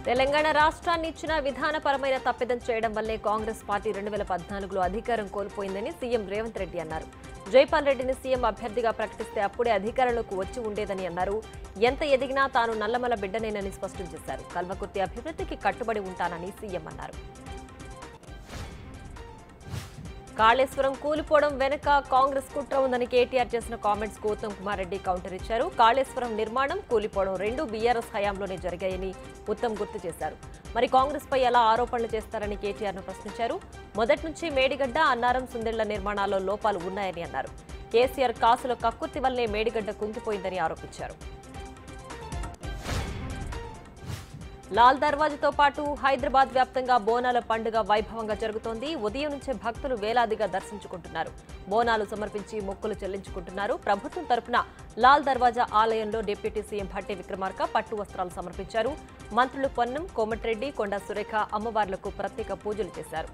తెలంగాణ రాష్ట్రాన్ని ఇచ్చిన విధానపరమైన తప్పిదం చేయడం వల్లే కాంగ్రెస్ పార్టీ 2014లో అధికారం కోల్పోయిందని సీఎం రేవంత్ రెడ్డి అన్నారు. జైపాల్ రెడ్డిని సీఎం అభ్యర్థిగా ప్రకటిస్తే అప్పుడే అధికారంలోకి వచ్చి ఉండేదని అన్నారు. ఎంత ఎదిగినా తాను నల్లమల బిడ్డనేనని స్పష్టం చేశారు. కల్వకుర్తి అభివృద్ధికి కట్టుబడి ఉంటానని సీఎం అన్నారు. కాళేశ్వరం కూలిపోవడం వెనుక కాంగ్రెస్ కుట్ర ఉందని కేటీఆర్ చేసిన కామెంట్స్ కు ఉత్తమ్ కుమార్ రెడ్డి కౌంటర్ ఇచ్చారు. కాళేశ్వరం నిర్మాణం, కూలిపోవడం రెండు బీఆర్ఎస్ హయాంలోనే జరిగాయని ఉత్తమ్ గుర్తు చేశారు. మరి కాంగ్రెస్ పై ఎలా ఆరోపణలు చేస్తారని కేటీఆర్ ను ప్రశ్నించారు. మొదటి నుంచి మేడిగడ్డ, అన్నారం, సుందిళ్ల నిర్మాణాల్లో లోపాలు ఉన్నాయని అన్నారు. కేసీఆర్ కాసుల కక్కుర్తి వల్లే మేడిగడ్డ కుంగిపోయిందని ఆరోపించారు. లాల్ దర్వాజాతో పాటు హైదరాబాద్ వ్యాప్తంగా బోనాల పండుగ వైభవంగా జరుగుతోంది. ఉదయం నుంచే భక్తులు వేలాదిగా దర్శించుకుంటున్నారు. బోనాలు సమర్పించి మొక్కులు చెల్లించుకుంటున్నారు. ప్రభుత్వం తరపున లాల్ దర్వాజా ఆలయంలో డిప్యూటీ సీఎం భట్టి విక్రమార్క పట్టు వస్త్రాలు సమర్పించారు. మంత్రులు పొన్నం, కోమటిరెడ్డి, కొండా సురేఖ అమ్మవార్లకు ప్రత్యేక పూజలు చేశారు.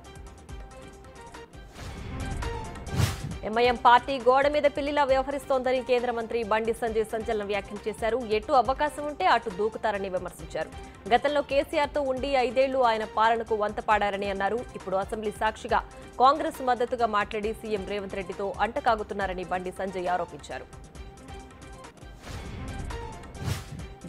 ఎంఐఎం పార్టీ గోడ మీద పిల్లిలా వ్యవహరిస్తోందని కేంద్ర మంత్రి బండి సంజయ్ సంచలన వ్యాఖ్యలు చేశారు. ఎటు అవకాశం ఉంటే అటు దూకుతారని విమర్శించారు. గతంలో కేసీఆర్తో ఉండి 5 ఏళ్లు ఆయన పాలనకు వంతపాడారని అన్నారు. ఇప్పుడు అసెంబ్లీ సాక్షిగా కాంగ్రెస్ మద్దతుగా మాట్లాడి సీఎం రేవంత్ రెడ్డితో అంటకాగుతున్నారని బండి సంజయ్ ఆరోపించారు.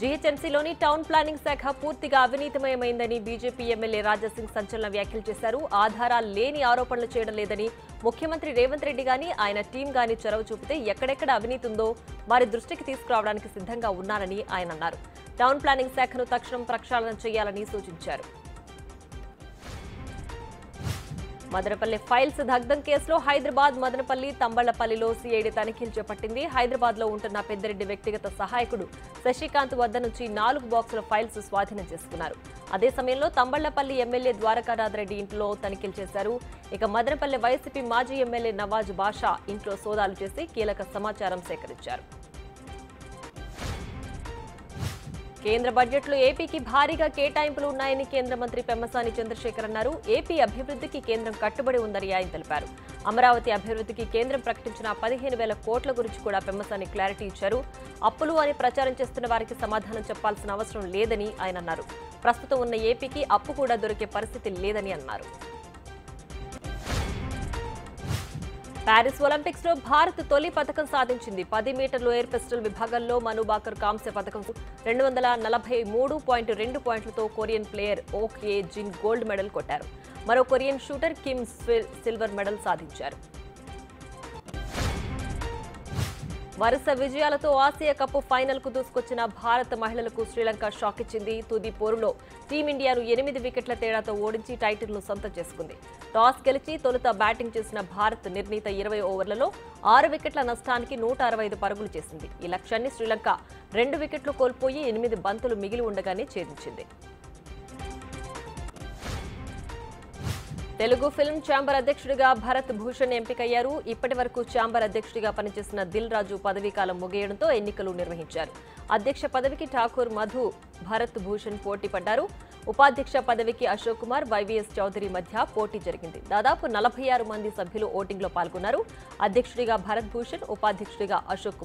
జీహెచ్ఎంసీలోని టౌన్ ప్లానింగ్ శాఖ పూర్తిగా అవినీతిమయమైందని బీజేపీ ఎమ్మెల్యే రాజాసింగ్ సంచలన వ్యాఖ్యలు చేశారు. ఆధారాలు లేని ఆరోపణలు చేయడం లేదని, ముఖ్యమంత్రి రేవంత్ రెడ్డి గాని ఆయన టీం గాని చొరవ చూపితే ఎక్కడెక్కడ అవినీతి ఉందో వారి దృష్టికి తీసుకురావడానికి సిద్ధంగా ఉన్నారని ఆయన అన్నారు. టౌన్ ప్లానింగ్ శాఖను తక్షణం ప్రక్షాళన చేయాలని సూచించారు. మదనపల్లి ఫైల్స్ దగ్ధం కేసులో హైదరాబాద్, మదనపల్లి, తంబళ్లపల్లిలో సీఐడీ తనిఖీలు చేపట్టింది. హైదరాబాద్ లో ఉంటున్న పెద్దిరెడ్డి వ్యక్తిగత సహాయకుడు శశికాంత్ వద్ద నుంచి 4 బాక్సుల ఫైల్స్ స్వాధీనం చేసుకున్నారు. అదే సమయంలో తంబళ్లపల్లి ఎమ్మెల్యే ద్వారకానాథ్ రెడ్డి ఇంట్లో తనిఖీలు చేశారు. ఇక మదనపల్లి వైసీపీ మాజీ ఎమ్మెల్యే నవాజ్ బాషా ఇంట్లో సోదాలు చేసి కీలక సమాచారం సేకరించారు. కేంద్ర బడ్జెట్లో ఏపీకి భారీగా కేటాయింపులు ఉన్నాయని కేంద్ర మంత్రి పెమ్మసాని చంద్రశేఖర్ అన్నారు. ఏపీ అభివృద్ధికి కేంద్రం కట్టుబడి ఉందని ఆయన తెలిపారు. అమరావతి అభివృద్ధికి కేంద్రం ప్రకటించిన 15,000 కోట్ల గురించి కూడా పెమ్మసాని క్లారిటీ ఇచ్చారు. అప్పులు అని ప్రచారం చేస్తున్న వారికి సమాధానం చెప్పాల్సిన అవసరం లేదని ఆయన అన్నారు. ప్రస్తుతం ఉన్న ఏపీకి అప్పు కూడా దొరికే పరిస్థితి లేదని అన్నారు. ప్యారిస్ ఒలింపిక్స్ లో భారత్ తొలి పథకం సాధించింది. 10 మీటర్లు ఎయిర్ పిస్టల్ విభాగంలో మను బాకర్ కాంస్య పథకం 243.2 పాయింట్లతో కొరియన్ ప్లేయర్ ఓక్ ఏ జిన్ గోల్డ్ మెడల్ కొట్టారు. మరో Korean shooter Kim silver medal సాధించారు. వరుస విజయాలతో ఆసియా కప్ ఫైనల్ కు దూసుకొచ్చిన భారత మహిళలకు శ్రీలంక షాక్ ఇచ్చింది. తుది పోరులో టీమిండియాను 8 వికెట్ల తేడాతో ఓడించి టైటిల్ను సొంతం చేసుకుంది. టాస్ గెలిచి తొలుత బ్యాటింగ్ చేసిన భారత్ నిర్ణీత 20 ఓవర్లలో 6 వికెట్ల నష్టానికి 165 పరుగులు చేసింది. ఈ లక్ష్యాన్ని శ్రీలంక 2 వికెట్లు కోల్పోయి 8 బంతులు మిగిలి ఉండగానే ఛేదించింది. తెలుగు ఫిల్మ్ ఛాంబర్ అధ్యక్షుడిగా భరత్ భూషణ్ ఎంపికయ్యారు. ఇప్పటి వరకు ఛాంబర్ అధ్యక్షుడిగా పనిచేసిన దిల్ రాజు పదవీకాలం ముగియడంతో ఎన్నికలు నిర్వహించారు. అధ్యక్ష పదవికి ఠాకూర్ మధు, భరత్ భూషణ్ పోటీ పడ్డారు. ఉపాధ్యక్ష పదవికి అశోక్ కుమార్, వైవీఎస్ చౌదరి మధ్య పోటీ జరిగింది. దాదాపు 46 మంది సభ్యులు ఓటింగ్లో పాల్గొన్నారు. అధ్యక్షుడిగా భరత్ భూషణ్, ఉపాధ్యక్షుడిగా అశోక్ కుమార్